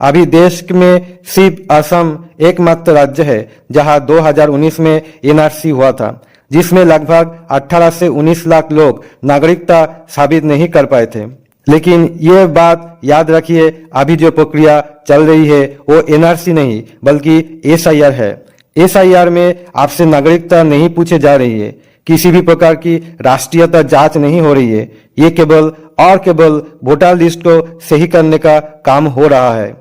अभी देश में सिर्फ असम एकमात्र राज्य है जहां 2019 में एनआरसी हुआ था, जिसमें लगभग 18 से 19 लाख लोग नागरिकता साबित नहीं कर पाए थे। लेकिन ये बात याद रखिए, अभी जो प्रक्रिया चल रही है वो एनआरसी नहीं बल्कि एसआईआर है। एसआईआर में आपसे नागरिकता नहीं पूछे जा रही है, किसी भी प्रकार की राष्ट्रीयता जांच नहीं हो रही है। ये केवल वोटर लिस्ट को सही करने का काम हो रहा है।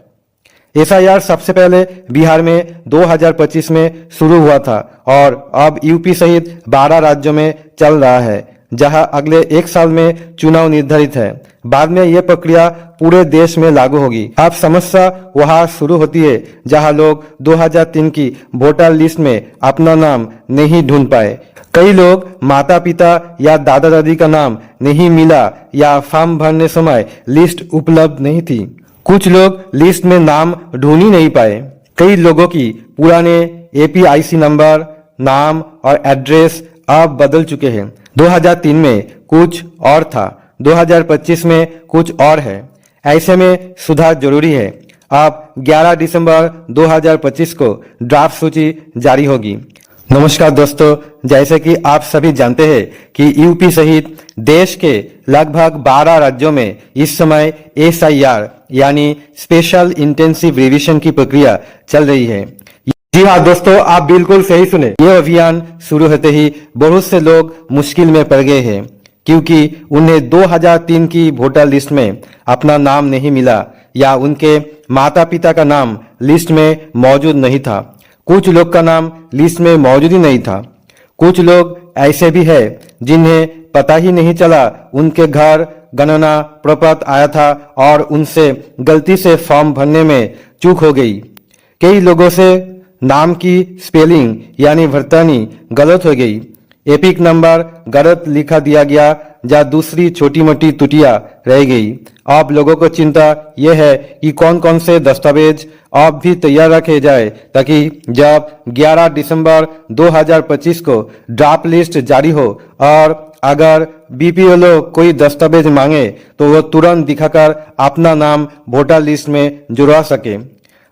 एसआईआर सबसे पहले बिहार में 2025 में शुरू हुआ था और अब यूपी सहित 12 राज्यों में चल रहा है, जहां अगले 1 साल में चुनाव निर्धारित है। बाद में यह प्रक्रिया पूरे देश में लागू होगी। अब समस्या वहां शुरू होती है जहां लोग 2003 की वोटर लिस्ट में अपना नाम नहीं ढूंढ पाए। कई लोग माता पिता या दादा दादी का नाम नहीं मिला या फॉर्म भरने समय लिस्ट उपलब्ध नहीं थी। कुछ लोग लिस्ट में नाम ढूंढ ही नहीं पाए। कई लोगों की पुराने एपीआईसी नंबर, नाम और एड्रेस अब बदल चुके हैं। 2003 में कुछ और था, 2025 में कुछ और है। ऐसे में सुधार जरूरी है। अब 11 दिसंबर 2025 को ड्राफ्ट सूची जारी होगी। नमस्कार दोस्तों, जैसे कि आप सभी जानते हैं कि यूपी सहित देश के लगभग 12 राज्यों में इस समय एसआईआर यानी स्पेशल इंटेंसिव रिवीजन की प्रक्रिया चल रही है। जी हाँ दोस्तों, आप बिल्कुल सही सुने। ये अभियान शुरू होते ही बहुत से लोग मुश्किल में पड़ गए हैं, क्योंकि उन्हें 2003 की वोटर लिस्ट में अपना नाम नहीं मिला या उनके माता पिता का नाम लिस्ट में मौजूद नहीं था। कुछ लोग का नाम लिस्ट में मौजूद ही नहीं था। कुछ लोग ऐसे भी है जिन्हें पता ही नहीं चला उनके घर गणना प्रपत्र आया था और उनसे गलती से फॉर्म भरने में चूक हो गई। कई लोगों से नाम की स्पेलिंग यानी भरतानी गलत हो गई, एपिक नंबर गलत लिखा दिया गया या दूसरी छोटी मोटी त्रुटियां रह गई। अब लोगों को चिंता यह है कि कौन कौन से दस्तावेज अब भी तैयार रखे जाए, ताकि जब 11 दिसंबर 2025 को ड्राफ्ट लिस्ट जारी हो और अगर बीपीएलओ कोई दस्तावेज मांगे तो वो तुरंत दिखाकर अपना नाम वोटर लिस्ट में जुड़वा सके।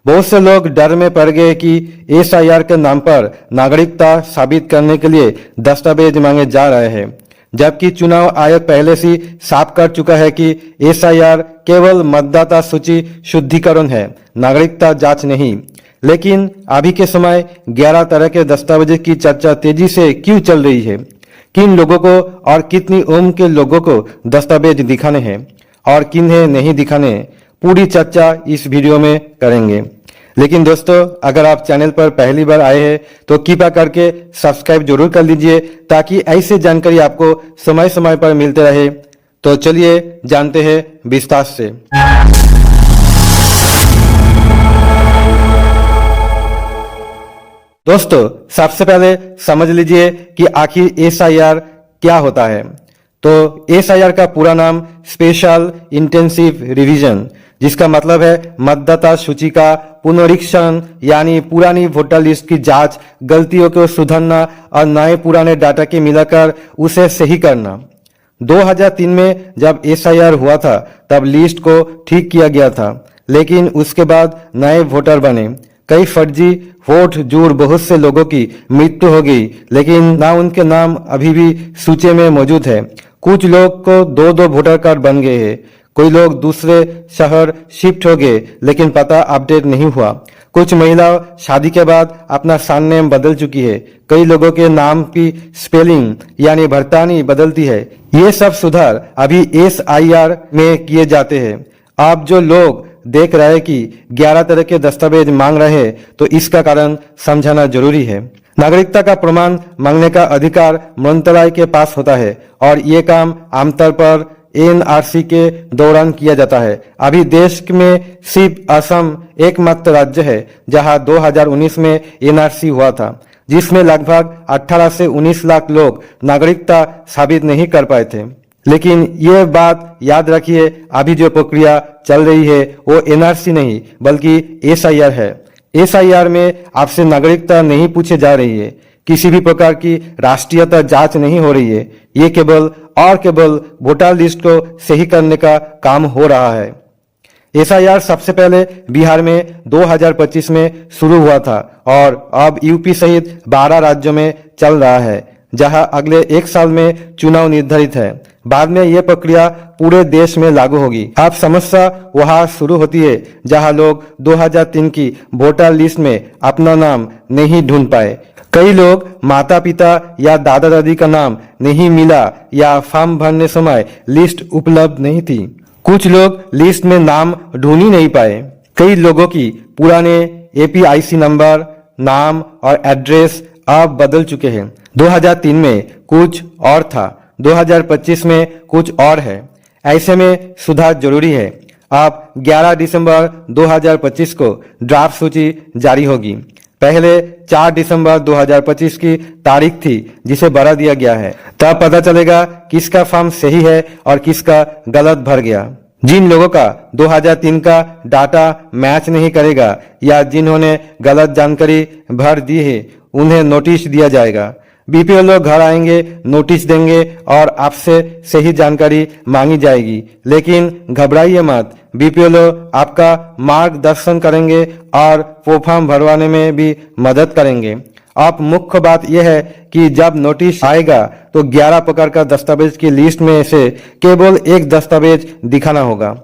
बहुत से लोग डर में पड़ गए कि एसआईआर के नाम पर नागरिकता साबित करने के लिए दस्तावेज मांगे जा रहे हैं, जबकि चुनाव आयोग पहले से साफ कर चुका है कि एसआईआर केवल मतदाता सूची शुद्धिकरण है, नागरिकता जांच नहीं। लेकिन अभी के समय 11 तरह के दस्तावेज की चर्चा तेजी से क्यों चल रही है? किन लोगों को और कितनी उम्र के लोगों को दस्तावेज दिखाने हैं और किन्हें नहीं दिखाने हैं, पूरी चर्चा इस वीडियो में करेंगे। लेकिन दोस्तों, अगर आप चैनल पर पहली बार आए हैं तो कृपया करके सब्सक्राइब जरूर कर लीजिए, ताकि ऐसी जानकारी आपको समय समय पर मिलते रहे। तो चलिए जानते हैं विस्तार से। दोस्तों, सबसे पहले समझ लीजिए कि आखिर एसआईआर क्या होता है। तो एसआईआर का पूरा नाम स्पेशल इंटेंसिव रिवीजन, जिसका मतलब है मतदाता सूची का पुनरीक्षण, यानी पुरानी वोटर लिस्ट की जांच, गलतियों को सुधारना और नए पुराने डाटा के मिलाकर उसे सही करना। 2003 में जब एसआईआर हुआ था तब लिस्ट को ठीक किया गया था, लेकिन उसके बाद नए वोटर बने। कई फर्जी वोट जुड़ बहुत से लोगों की मृत्यु हो गई, लेकिन ना उनके नाम अभी भी सूची में मौजूद है। कुछ लोग को 2-2 वोटर कार्ड बन गए हैं। कोई लोग दूसरे शहर शिफ्ट हो गए, लेकिन पता अपडेट नहीं हुआ। कुछ महिला शादी के बाद अपना सरनेम बदल चुकी है। कई लोगों के नाम की स्पेलिंग यानी भरतानी बदलती है। ये सब सुधार अभी एसआईआर में किए जाते हैं। आप जो लोग देख रहे हैं कि 11 तरह के दस्तावेज मांग रहे हैं, तो इसका कारण समझना जरूरी है। नागरिकता का प्रमाण मांगने का अधिकार मंत्रालय के पास होता है और ये काम आमतौर पर एनआरसी के दौरान किया जाता है। अभी देश में सिर्फ असम एकमात्र राज्य है जहां 2019 में एनआरसी हुआ था, जिसमें लगभग 18 से 19 लाख लोग नागरिकता साबित नहीं कर पाए थे। लेकिन ये बात याद रखिए, अभी जो प्रक्रिया चल रही है वो एनआरसी नहीं बल्कि एसआईआर है। एसआईआर में आपसे नागरिकता नहीं पूछे जा रही है, किसी भी प्रकार की राष्ट्रीयता जांच नहीं हो रही है। ये केवल वोटर लिस्ट को सही करने का काम हो रहा है। एसआईआर सबसे पहले बिहार में 2025 में शुरू हुआ था और अब यूपी सहित 12 राज्यों में चल रहा है, जहां अगले एक साल में चुनाव निर्धारित है। बाद में यह प्रक्रिया पूरे देश में लागू होगी। अब समस्या वहां शुरू होती है जहां लोग 2003 की वोटर लिस्ट में अपना नाम नहीं ढूंढ पाए। कई लोग माता पिता या दादा दादी का नाम नहीं मिला या फॉर्म भरने समय लिस्ट उपलब्ध नहीं थी। कुछ लोग लिस्ट में नाम ढूंढ ही नहीं पाए। कई लोगों की पुराने एपीआईसी नंबर, नाम और एड्रेस अब बदल चुके हैं। 2003 में कुछ और था, 2025 में कुछ और है। ऐसे में सुधार जरूरी है। अब 11 दिसंबर 2025 को ड्राफ्ट सूची जारी होगी। पहले 4 दिसंबर 2025 की तारीख थी जिसे बढ़ा दिया गया है। तब पता चलेगा किसका फॉर्म सही है और किसका गलत भर गया। जिन लोगों का 2003 का डाटा मैच नहीं करेगा या जिन्होंने गलत जानकारी भर दी है उन्हें नोटिस दिया जाएगा। बीपीओ लोग घर आएंगे, नोटिस देंगे और आपसे सही जानकारी मांगी जाएगी। लेकिन घबराइए मत, बीपीओ लोग आपका मार्गदर्शन करेंगे और वो फॉर्म भरवाने में भी मदद करेंगे। अब मुख्य बात यह है कि जब नोटिस आएगा तो 11 प्रकार का दस्तावेज की लिस्ट में से केवल एक दस्तावेज दिखाना होगा।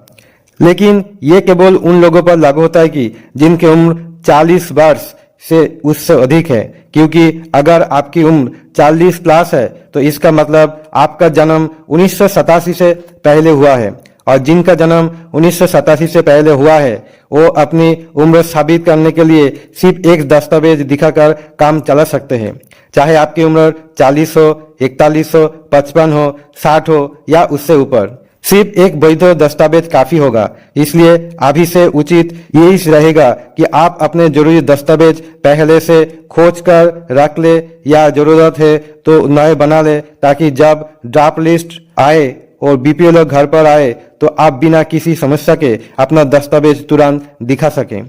लेकिन ये केवल उन लोगों पर लागू होता है कि जिनकी उम्र 40 वर्ष से उससे अधिक है, क्योंकि अगर आपकी उम्र 40 प्लस है तो इसका मतलब आपका जन्म 1987 से पहले हुआ है और जिनका जन्म 1987 से पहले हुआ है वो अपनी उम्र साबित करने के लिए सिर्फ एक दस्तावेज दिखाकर काम चला सकते हैं। चाहे आपकी उम्र 40 हो, 41 हो, 55 हो, 60 हो या उससे ऊपर, सिर्फ एक वैध दस्तावेज काफी होगा। इसलिए अभी से उचित यही रहेगा कि आप अपने जरूरी दस्तावेज पहले से खोज कर रख ले या जरूरत है तो नए बना ले, ताकि जब ड्राफ्ट लिस्ट आए और बीपीओ लोग घर पर आए तो आप बिना किसी समस्या के अपना दस्तावेज तुरंत दिखा सकें।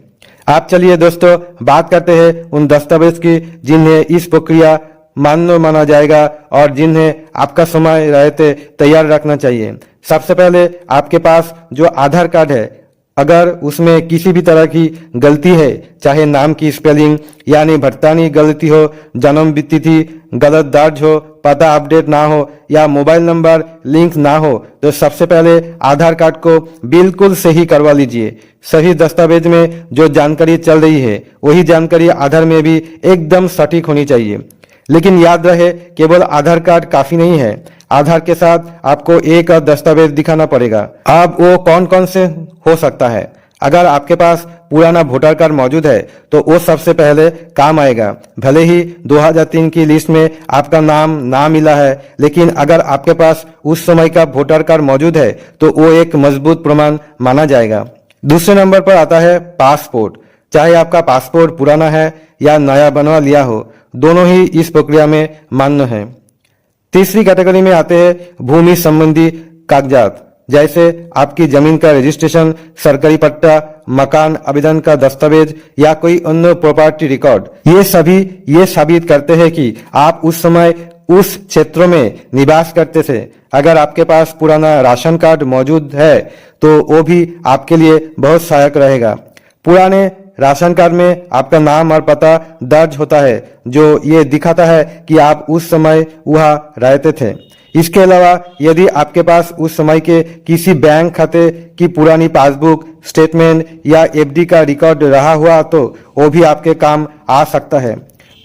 आप चलिए दोस्तों बात करते हैं उन दस्तावेज की जिन्हें इस प्रक्रिया मान्य माना जाएगा और जिन्हें आपका समय रहते तैयार रखना चाहिए। सबसे पहले आपके पास जो आधार कार्ड है, अगर उसमें किसी भी तरह की गलती है, चाहे नाम की स्पेलिंग यानी भटकानी गलती हो, जन्म तिथि गलत दर्ज हो, पता अपडेट ना हो या मोबाइल नंबर लिंक ना हो, तो सबसे पहले आधार कार्ड को बिल्कुल सही करवा लीजिए। सही दस्तावेज में जो जानकारी चल रही है वही जानकारी आधार में भी एकदम सटीक होनी चाहिए। लेकिन याद रहे, केवल आधार कार्ड काफी नहीं है, आधार के साथ आपको एक और दस्तावेज दिखाना पड़ेगा। अब वो कौन कौन से हो सकता है? अगर आपके पास पुराना वोटर कार्ड मौजूद है तो वो सबसे पहले काम आएगा। भले ही 2003 की लिस्ट में आपका नाम ना मिला है, लेकिन अगर आपके पास उस समय का वोटर कार्ड मौजूद है तो वो एक मजबूत प्रमाण माना जाएगा। दूसरे नंबर पर आता है पासपोर्ट। चाहे आपका पासपोर्ट पुराना है या नया बनवा लिया हो, दोनों ही इस प्रक्रिया में मान्य है। तीसरी कैटेगरी में आते हैं भूमि संबंधी कागजात, जैसे आपकी जमीन का रजिस्ट्रेशन, सरकारी पट्टा, मकान आवेदन का दस्तावेज या कोई अन्य प्रॉपर्टी रिकॉर्ड। ये सभी ये साबित करते हैं कि आप उस समय उस क्षेत्र में निवास करते थे। अगर आपके पास पुराना राशन कार्ड मौजूद है तो वो भी आपके लिए बहुत सहायक रहेगा। पुराने राशन कार्ड में आपका नाम और पता दर्ज होता है जो ये दिखाता है कि आप उस समय वहां रहते थे। इसके अलावा यदि आपके पास उस समय के किसी बैंक खाते की पुरानी पासबुक, स्टेटमेंट या एफडी का रिकॉर्ड रहा हुआ तो वो भी आपके काम आ सकता है।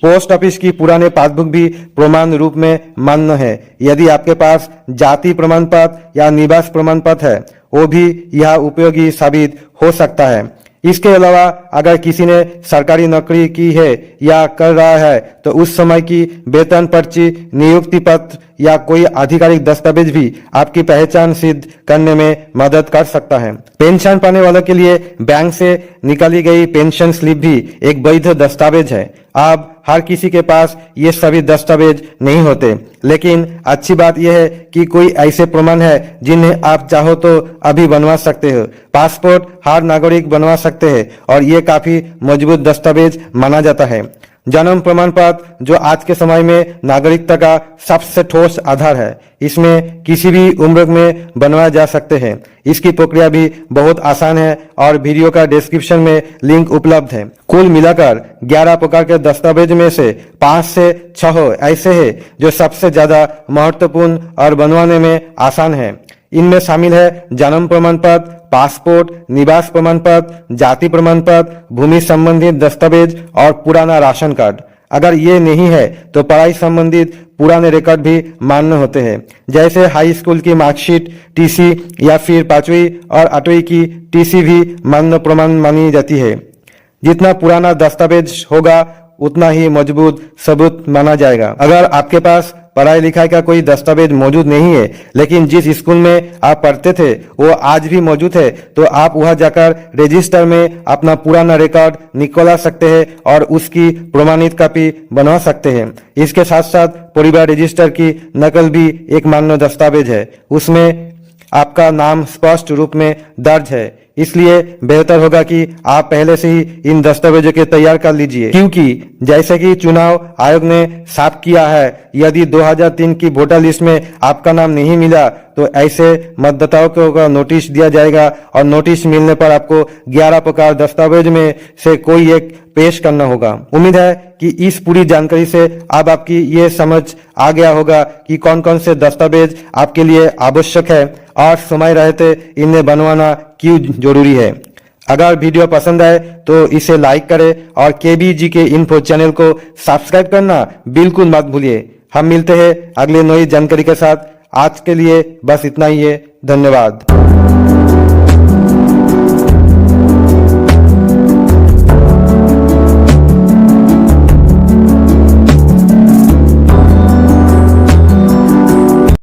पोस्ट ऑफिस की पुराने पासबुक भी प्रमाण रूप में मान्य है। यदि आपके पास जाति प्रमाण पत्र या निवास प्रमाण पत्र है, वो भी यह उपयोगी साबित हो सकता है। इसके अलावा अगर किसी ने सरकारी नौकरी की है या कर रहा है तो उस समय की वेतन पर्ची, नियुक्ति पत्र या कोई आधिकारिक दस्तावेज भी आपकी पहचान सिद्ध करने में मदद कर सकता है। पेंशन पाने वालों के लिए बैंक से निकाली गई पेंशन स्लिप भी एक वैध दस्तावेज है। अब हर किसी के पास ये सभी दस्तावेज नहीं होते, लेकिन अच्छी बात यह है कि कोई ऐसे प्रमाण है जिन्हें आप चाहो तो अभी बनवा सकते हो। पासपोर्ट हर नागरिक बनवा सकते हैं और ये काफी मजबूत दस्तावेज माना जाता है। जन्म प्रमाण पत्र जो आज के समय में नागरिकता का सबसे ठोस आधार है, इसमें किसी भी उम्र में बनवाया जा सकते हैं। इसकी प्रक्रिया भी बहुत आसान है और वीडियो का डिस्क्रिप्शन में लिंक उपलब्ध है। कुल मिलाकर 11 प्रकार के दस्तावेज में से 5 से 6 ऐसे हैं जो सबसे ज्यादा महत्वपूर्ण और बनवाने में आसान है। इनमें शामिल है जन्म प्रमाण पत्र, पासपोर्ट, निवास प्रमाण पत्र, जाति प्रमाण पत्र, भूमि संबंधित दस्तावेज और पुराना राशन कार्ड। अगर ये नहीं है तो पढ़ाई संबंधित पुराने रिकॉर्ड भी मान्य होते हैं, जैसे हाई स्कूल की मार्कशीट, टीसी या फिर 5वीं और 8वीं की टीसी भी मान्य प्रमाण मानी जाती है। जितना पुराना दस्तावेज होगा उतना ही मजबूत सबूत माना जाएगा। अगर आपके पास पढ़ाई लिखाई का कोई दस्तावेज मौजूद नहीं है, लेकिन जिस स्कूल में आप पढ़ते थे वो आज भी मौजूद है, तो आप वहां जाकर रजिस्टर में अपना पुराना रिकॉर्ड निकलवा सकते हैं और उसकी प्रमाणित कॉपी बनवा सकते हैं। इसके साथ साथ परिवार रजिस्टर की नकल भी एक मान्य दस्तावेज है। उसमें आपका नाम स्पष्ट रूप में दर्ज है, इसलिए बेहतर होगा कि आप पहले से ही इन दस्तावेजों के तैयार कर लीजिए, क्योंकि जैसे कि चुनाव आयोग ने साफ किया है, यदि 2003 की वोटर लिस्ट में आपका नाम नहीं मिला तो ऐसे मतदाताओं को नोटिस दिया जाएगा और नोटिस मिलने पर आपको 11 प्रकार दस्तावेज में से कोई एक पेश करना होगा। उम्मीद है कि इस पूरी जानकारी से अब आपकी ये समझ आ गया होगा कि कौन कौन से दस्तावेज आपके लिए आवश्यक है और समय रहते इन्हें बनवाना क्यों जरूरी है। अगर वीडियो पसंद आए तो इसे लाइक करें और केबीजी के इन्फो चैनल को सब्सक्राइब करना बिल्कुल मत भूलिए। हम मिलते हैं अगले नई जानकारी के साथ। आज के लिए बस इतना ही है। धन्यवाद।